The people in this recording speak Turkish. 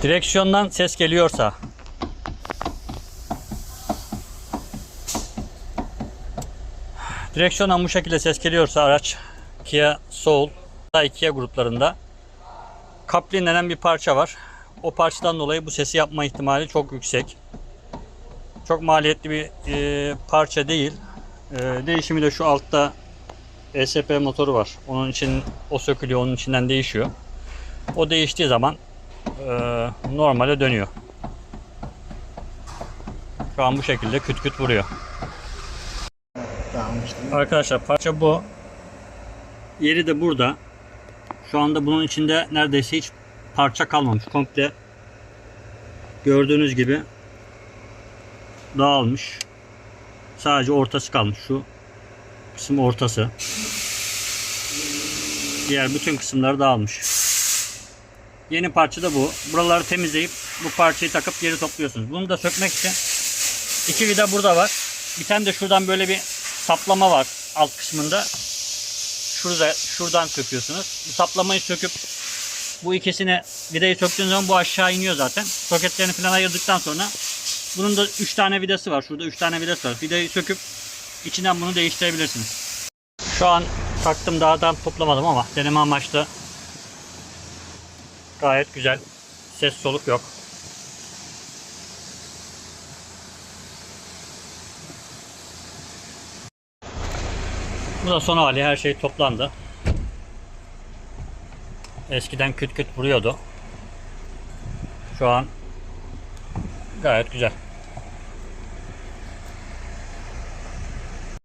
Direksiyondan ses geliyorsa, direksiyondan bu şekilde ses geliyorsa araç Kia Soul Kia gruplarında Kaplin denen bir parça var. O parçadan dolayı bu sesi yapma ihtimali çok yüksek. Çok maliyetli bir parça değil. Değişimi de şu altta ESP motoru var. Onun için o sökülüyor, onun içinden değişiyor. O değiştiği zaman normale dönüyor. Şu an bu şekilde küt küt vuruyor. Arkadaşlar parça bu. Yeri de burada. Şu anda bunun içinde neredeyse hiç parça kalmamış. Komple gördüğünüz gibi dağılmış. Sadece ortası kalmış. Şu kısım ortası. Diğer bütün kısımları dağılmış. Yeni parça da bu. Buraları temizleyip bu parçayı takıp geri topluyorsunuz. Bunu da sökmek için iki vida burada var. Bir tane de şuradan böyle bir saplama var alt kısmında. Şuradan söküyorsunuz. Bu saplamayı söküp bu ikisini vidayı söktüğünüz zaman bu aşağı iniyor zaten. Soketlerini falan ayırdıktan sonra bunun da 3 tane vidası var. Şurada 3 tane vidası var. Vidayı söküp içinden bunu değiştirebilirsiniz. Şu an taktım, dağdan toplamadım ama deneme amaçlı gayet güzel. Ses soluk yok. Bu da son hali. Her şey toplandı. Eskiden küt küt vuruyordu. Şu an gayet güzel.